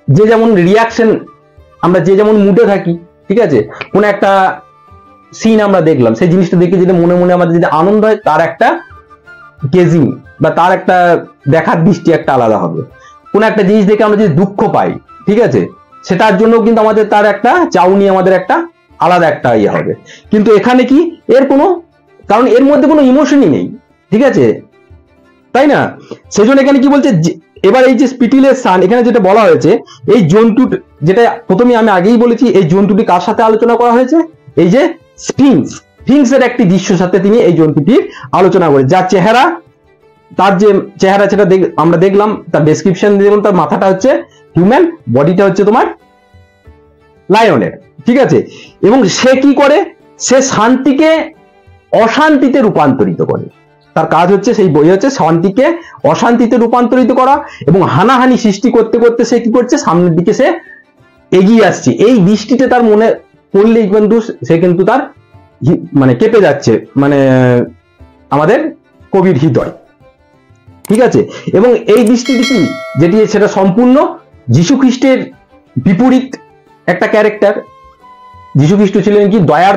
যে যেমন রিয়াকশন, আমরা যে যেমন মুডে থাকি, ঠিক আছে, কোন একটা সিন আমরা দেখলাম, সেই জিনিসটা দেখে যেটা মনে মনে আমাদের যেটা আনন্দ হয়, তার একটা গেজিং বা তার একটা দেখার দৃষ্টি একটা আলাদা হবে। কোন একটা জিনিস দেখে আমরা যদি দুঃখ পাই, ঠিক আছে, সেটার জন্য কিন্তু আমাদের তার একটা চাউনি, আমাদের একটা আলাদা একটা ইয়ে হবে। কিন্তু এখানে কি এর কোনো, কারণ এর মধ্যে কোনো ইমোশনই নেই, ঠিক আছে, তাই না? সেজন্য এখানে কি বলছে, এবার এই যে স্পিটিলেস সান, এখানে যেটা বলা হয়েছে, এই জন্তু, যেটা প্রথমে আমি আগেই বলেছি, এই জন্তুটি কার সাথে আলোচনা করা হয়েছে, এই যে স্ফিংসের একটি দৃশ্যের সাথে তিনি এই জন্তুটির আলোচনা করে, যার চেহারা, তার যে চেহারা সেটা আমরা দেখলাম, তার ডেসক্রিপশন দিলাম, তার মাথাটা হচ্ছে হিউম্যান, বডিটা হচ্ছে তোমার লায়নের, ঠিক আছে। এবং সে কি করে, সে শান্তিকে অশান্তিতে রূপান্তরিত করে, তার কাজ হচ্ছে, সেই বই হচ্ছে শান্তিকে অশান্তিতে রূপান্তরিত করা, এবং হানাহানি সৃষ্টি করতে করতে সে কি করছে, সামনের দিকে সে এগিয়ে আসছে। এই দৃষ্টিতে তার মনে পড়লেই কিন্তু সে কিন্তু তার মানে কেঁপে যাচ্ছে, মানে আমাদের কবির হৃদয়, ঠিক আছে। এবং এই দৃষ্টিটি কি, যেটি সেটা সম্পূর্ণ যীশু খ্রিস্টের বিপরীত একটা ক্যারেক্টার। যীশু খ্রিস্ট ছিলেন কি দয়ার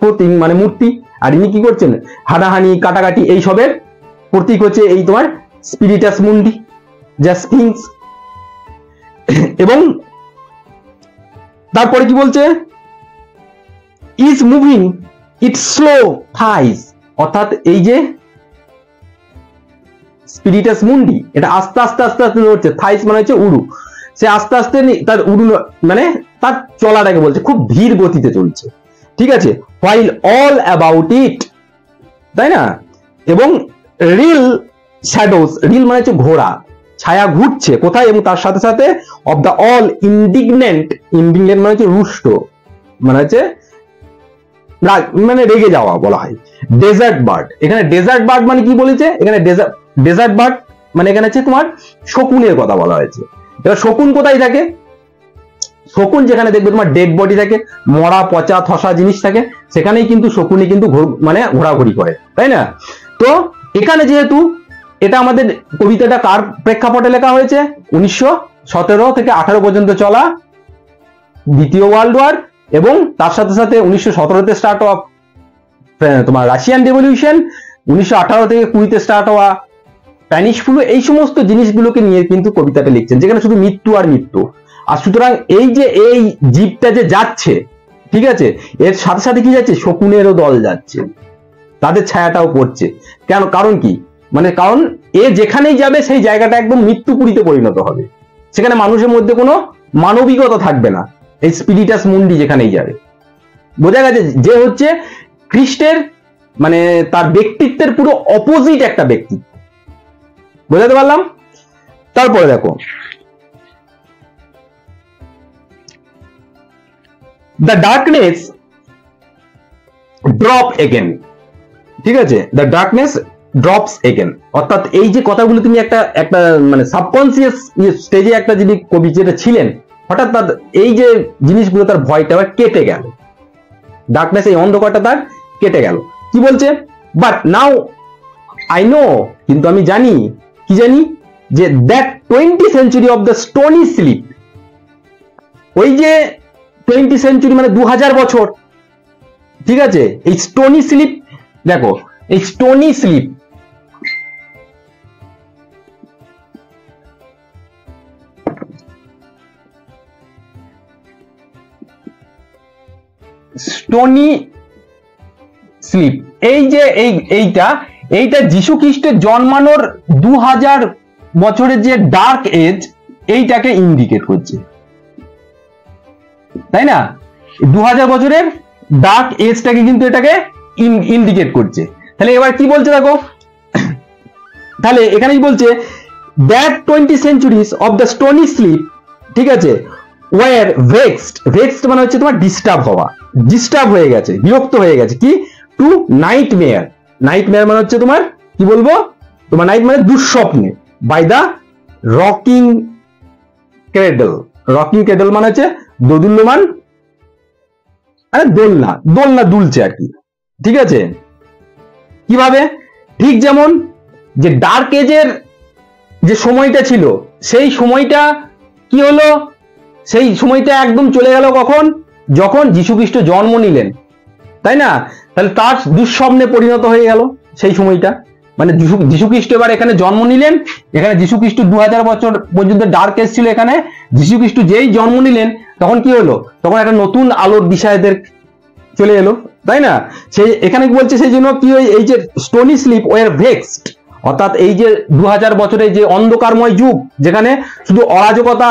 প্রতীক, মানে মূর্তি, আর ইনি কি করছেন, হানাহানি কাটাকাটি এই সবের প্রতীক হচ্ছে এই তোমার স্পিরিটাস মুন্ডি, যা স্ফিংস। এবং তারপরে কি বলছে, ইজ মুভিং ইট স্লো থাইস, অর্থাৎ এই যে স্পিরিটাস মুন্ডি, এটা আস্তে আস্তে আস্তে আস্তে নড়ছে, থাইস মানে হচ্ছে উড়ু, সে আস্তে আস্তে তার উড়ু মানে তার চলাটাকে বলছে, খুব ধীর গতিতে চলছে, ঠিক আছে। while all about it, তাই না। এবং রিল শ্যাডোস, রিল মানে হচ্ছে ঘোড়া, ছায়া ঘুরছে কোথায়, এবং তার সাথে সাথে অফ দ্য অল ইন্ডিগনেন্ট মানে হচ্ছে রুষ্ট, মানে হচ্ছে মানে রেগে যাওয়া বলা হয়। ডেজার্ট বার্ড, এখানে ডেজার্ট বার্ড মানে কি বলেছে, এখানে ডেজার্ট বার্ড মানে এখানে হচ্ছে তোমার শকুনের কথা বলা হয়েছে। এবার শকুন কোথায় থাকে, শকুন যেখানে দেখবে তোমার ডেড বডি থাকে, মরা পচা থসা জিনিস থাকে, সেখানেই কিন্তু শকুনি কিন্তু মানে ঘোরাঘুরি করে, তাই না। তো এখানে যেহেতু এটা আমাদের কবিতাটা কার প্রেক্ষাপটে লেখা হয়েছে, 1917 থেকে 18 পর্যন্ত চলা দ্বিতীয় ওয়ার্ল্ড ওয়ার, এবং তার সাথে সাথে 1917-তে স্টার্ট হওয়া তোমার রাশিয়ান রেভলিউশন, 1918 থেকে 20-তে স্টার্ট হওয়া স্প্যানিশ ফ্লু, এই সমস্ত জিনিসগুলোকে নিয়ে কিন্তু কবিতাটা লিখছেন, যেখানে শুধু মৃত্যু আর মৃত্যু। আর সুতরাং এই যে এই জীবটা যে যাচ্ছে, ঠিক আছে, এর সাথে সাথে কি যাচ্ছে, শকুনেরও দল যাচ্ছে, তাদের ছায়াটাও পড়ছে। কেন, কারণ কি, মানে কারণ এ যেখানেই যাবে সেই জায়গাটা একদম মৃত্যুপুরীতে পরিণত হবে, সেখানে মানুষের মধ্যে কোনো মানবিকতা থাকবে না, এই স্পিরিটাস মুন্ডি যেখানেই যাবে, বোঝা গেছে যে হচ্ছে খ্রিস্টের মানে তার ব্যক্তিত্বের পুরো অপোজিট একটা ব্যক্তিত্ব। বোঝাতে পারলাম? তারপরে দেখো দ্য ডার্কনেস ড্রপ এগেন, ঠিক আছে, দ্য ডার্কনেস ড্রপস এগেন, অর্থাৎ এই যে কথাগুলো তুমি একটা একটা মানে সাবকনসিয়াস স্টেজে একটা যদি কবি যেটা ছিলেন, হঠাৎ তার এই যে জিনিসগুলো তার ভয়টা আবার কেটে গেল, ডার্কনেস এই অন্ধকারটা তার কেটে গেল। কি বলছে? বাট নাও আই নো, কিন্তু আমি জানি, কি জানি, যে that 20th century of the stony sleep, ওই যে 20th century মানে 2000 বছর, ঠিক আছে, এই স্টোনি স্লিপ, দেখো এই স্টোনি স্লিপ স্টোনি স্লিপ, এই যে এইটা যীশু খ্রিস্টের জন্মানোর 2000 বছরের যে ডার্ক এজ, এইটাকে ইন্ডিকেট করছে, তাই না? 2000 বছরের ডার্ক এজটাকে কিন্তু এটাকে ইন্ডিকেট করছে। তাহলে এবার কি বলছে দেখো, তাহলে এখানে কি বলছে, that 20 centuries of the stony sleep, ঠিক আছে, ওয়ার ভেক্সড মানে হচ্ছে তোমার ডিস্টার্ব হওয়া, ডিস্টার্ব হয়ে গেছে, বিরক্ত হয়ে গেছে, কি টু নাইটমেয়ার, নাইটমেয়ার মানে হচ্ছে তোমার কি বলবো, তোমার নাইট মানে দুঃস্বপ্নে, by the rocking cradle, rocking cradle মানে হচ্ছে দোদুল্যমান, আরে দোলনা দুলছে আর কি, ঠিক আছে। কিভাবে? ঠিক যেমন যে ডার্ক এজের যে সময়টা ছিল, সেই সময়টা কি হলো, সেই সময়টা একদম চলে গেল কখন, যখন যীশু খ্রিস্ট জন্ম নিলেন, তাই না? তাহলে তার দুঃস্বপ্নে পরিণত হয়ে গেল সেই সময়টা, মানে যীশু খ্রিস্ট এবার এখানে জন্ম নিলেন, এখানে যীশু খ্রিস্ট 2000 বছর পর্যন্ত ডার্ক এজ ছিল, এখানে যীশু খ্রিস্ট যেই জন্ম নিলেন তখন কি হলো, তখন একটা নতুন আলোর দিশা এদের চলে এলো, তাই না? সেই এখানে কি বলছে, সেই জন্য কি এই যে স্টোনি স্লিপ ওয়ার ভেক্সড, অর্থাৎ এই যে 2000 বছরের যে অন্ধকারময় যুগ, যেখানে শুধু অরাজকতা,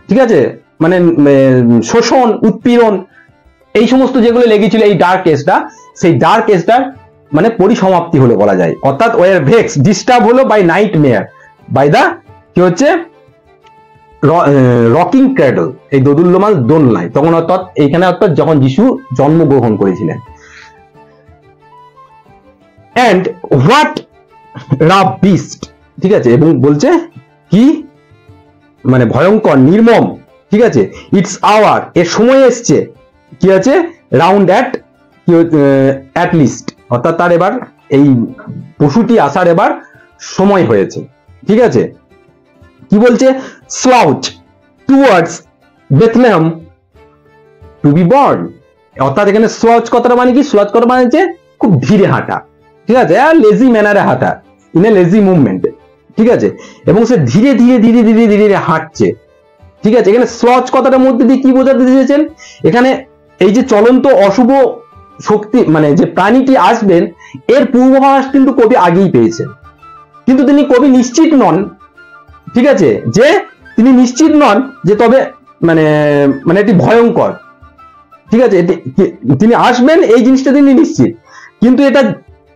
ঠিক আছে, মানে শোষণ, উৎপীড়ন, এই সমস্ত যেগুলো লেগেছিল এই ডার্ক এজটা, সেই ডার্ক এজটার মানে পরিসমাপ্তি হলো বলা যায়, অর্থাৎ ওয়ার ভেক্স ডিস্টার্ব হলো বাই নাইটমেয়ার, বাই দা কি হচ্ছে রকিং ক্র্যাডল, এই দোদুল্যমান দোলনায়, তখন অর্থাৎ এইখানে অর্থাৎ যখন যীশু জন্মগ্রহণ করেছিলেন। এন্ড হোয়াট রাফ বিস্ট, ঠিক আছে, এবং বলছে কি মানে ভয়ঙ্কর, নির্মম, ঠিক আছে, ইটস আওয়ার, এর সময় এসছে, কি আছে, রাউন্ড অ্যাট লিস্ট, অর্থাৎ তার এবার এই পশুটি আসার এবার সময় হয়েছে, ঠিক আছে। কি বলছে, slouch towards Bethlehem to be born, অর্থাৎ এখানে স্লাউচ কথাটা মানে কি, স্লাউচ কথা মানে হচ্ছে খুব ধীরে হাঁটা, ঠিক আছে, আর লেজি ম্যানারে হাঁটা, ইন এ লেজি মুভমেন্ট, ঠিক আছে, এবং সে ধীরে ধীরে ধীরে ধীরে ধীরে হাঁটছে, ঠিক আছে। এখানে স্লাউচ কথাটার মধ্যে দিয়ে কি বোঝাতে চেয়েছেন, এখানে এই যে চলন্ত অশুভ শক্তি মানে যে প্রাণীটি আসবেন, এর পূর্বাভাস কিন্তু কবি আগেই পেয়েছেন, কিন্তু তিনি কবি নিশ্চিত নন, ঠিক আছে, যে তিনি নিশ্চিত নন যে তবে মানে মানে এটি ভয়ঙ্কর, ঠিক আছে, তিনি আসবেন এই জিনিসটা তিনি নিশ্চিত, কিন্তু এটা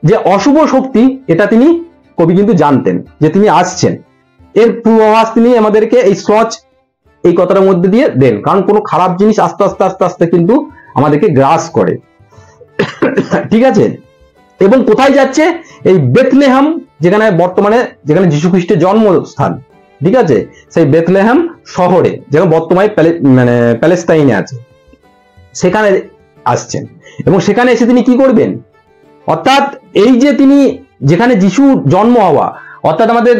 যে অশুভ শক্তি এটা তিনি কবি কিন্তু জানতেন যে তিনি আসছেন, এর পূর্বাভাস তিনি আমাদেরকে এই স্লচ এই কথাটার মধ্যে দিয়ে দেন, কারণ কোনো খারাপ জিনিস আস্তে আস্তে আস্তে আস্তে কিন্তু আমাদেরকে গ্রাস করে, ঠিক আছে। এবং কোথায় যাচ্ছে, এই বেথলেহেম, যেখানে বর্তমানে যেখানে যীশু খ্রিস্টের জন্মস্থান, ঠিক আছে, সেই বেথলেহেম শহরে, যেখানে বর্তমানে মানে প্যালেস্তাইনে আছে, সেখানে আসছেন, এবং সেখানে এসে তিনি কি করবেন, অর্থাৎ এই যে তিনি যেখানে যিশু জন্ম হওয়া, অর্থাৎ আমাদের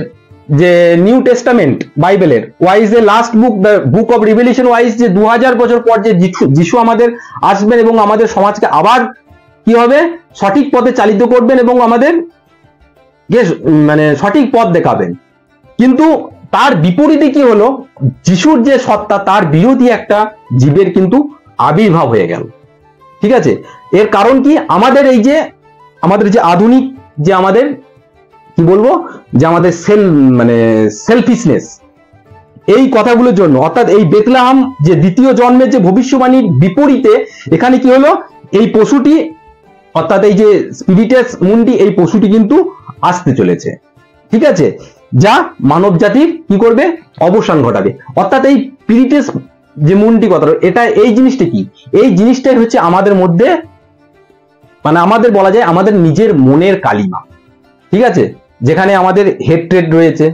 যে নিউ টেস্টামেন্ট বাইবেলের wise A last book, the book of revelation wise, যে 2000 বছর পর যে যিশু আমাদের আসবেন এবং আমাদের সমাজকে আবার কি হবে সঠিক পথে চালিত করবেন এবং আমাদের মানে সঠিক পথ দেখাবেন, কিন্তু তার বিপরীতে কি হলো, যিশুর যে সত্তা তার বিরোধী একটা জীবের কিন্তু আবির্ভাব হয়ে গেল, ঠিক আছে। এর কারণ কি, আমাদের এই যে আমাদের যে আধুনিক যে আমাদের কি বলবো, যে আমাদের মানে সেলফিশনেস, এই কথাগুলোর জন্য, অর্থাৎ এই বেথলেহেম যে দ্বিতীয় জন্মের যে ভবিষ্যবাণীর বিপরীতে এখানে কি হলো, এই পশুটি অর্থাৎ এই যে স্পিরিটাস মুন্ডি, এই পশুটি কিন্তু আসতে চলেছে, ঠিক আছে, যা মানব জাতির কি করবে, অবসান ঘটাবে। অর্থাৎ এই স্পিরিটাস যে মুন্ডি কথা, এটা এই জিনিসটা কি, এই জিনিসটাই হচ্ছে আমাদের মধ্যে, মানে আমাদের বলা যায় আমাদের নিজের মনের কালিমা, ঠিক আছে, যেখানে আমাদের হেট্রেড রয়েছে,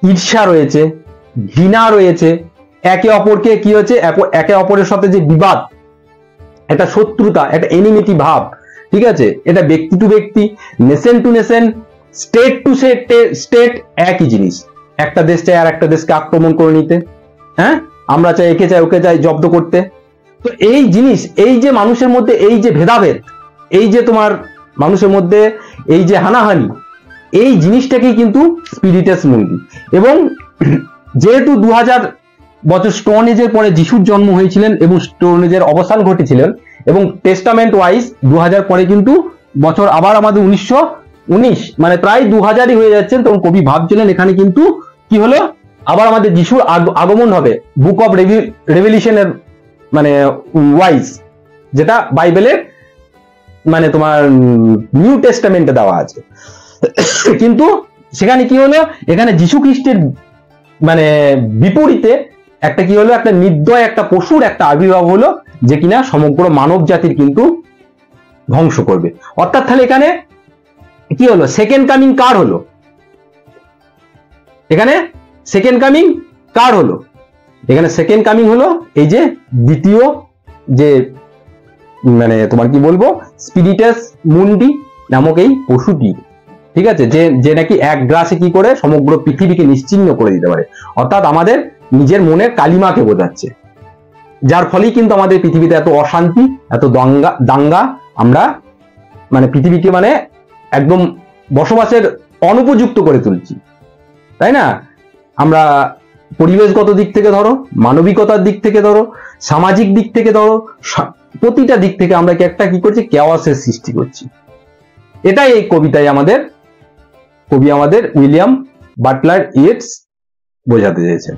ঈর্ষা রয়েছে, ঘৃণা রয়েছে, একে অপরকে কি হচ্ছে, একে অপরের সাথে যে বিবাদ, একটা শত্রুতা, একটা এনিমিটি ভাব, ঠিক আছে, এটা ব্যক্তি টু ব্যক্তি, nation to nation, state to state, একই জিনিস। একটা দেশ চাই আর একটা দেশকে আক্রমণ করে নিতে, হ্যাঁ, আমরা চাই একে চাই ওকে চাই জব্দ করতে। তো এই জিনিস, এই যে মানুষের মধ্যে এই যে ভেদাভেদ, এই যে তোমার মানুষের মধ্যে এই যে হানাহানি, এই জিনিসটাকেই কিন্তু স্পিরিটাস মুন্ডি। এবং যেহেতু 2000 বছর স্টোন এজের পরে যিশুর জন্ম হয়েছিলেন এবং স্টোন এজের অবসান ঘটেছিলেন, এবং টেস্টামেন্ট ওয়াইজ 2000 পরে কিন্তু বছর আবার আমাদের 1919, মানে প্রায় 2000ই হয়ে যাচ্ছেন, তখন কবি ভাবছিলেন এখানে কিন্তু কি হলো, আবার আমাদের যিশুর আগমন হবে বুক অফ রেভিলেশনের মানে ওয়াইজ, যেটা বাইবেলের মানে তোমার নিউ টেস্টামেন্টে দেওয়া আছে। কিন্তু সেখানে কি হলো, এখানে যিশু খ্রিস্টের মানে বিপরীতে একটা কি হলো, একটা নির্দয় একটা পশুর একটা আবির্ভাব হলো, যে কিনা সমগ্র মানব জাতির কিন্তু ধ্বংস করবে। অর্থাৎ তাহলে এখানে কি হলো, সেকেন্ড কামিং কার হলো, এখানে সেকেন্ড কামিং কার হলো, এখানে সেকেন্ড কামিং হলো এই যে দ্বিতীয় যে মানে তোমার কি বলবো, স্পিরিটাস মুন্ডি নামক এই পশুটি, ঠিক আছে, যে নাকি এক গ্রাসে কি করে সমগ্র পৃথিবীকে নিশ্চিহ্ন করে দিতে পারে। অর্থাৎ আমাদের নিজের মনের কালিমাকে বোঝাচ্ছে, যার ফলেই কিন্তু আমাদের পৃথিবীতে এত অশান্তি, এত দাঙ্গা, আমরা মানে পৃথিবীকে মানে একদম বসবাসের অনুপযুক্ত করে তুলছি, তাই না? আমরা পরিবেশগত দিক থেকে ধরো, মানবিকতার দিক থেকে ধরো, সামাজিক দিক থেকে ধরো, প্রতিটা দিক থেকে আমরা একটা কি করছি, কেওয়াসের সৃষ্টি করছি। এটাই এই কবিতায় কবি আমাদের উইলিয়াম বাটলার ইয়েটস বোঝাতে চেয়েছেন।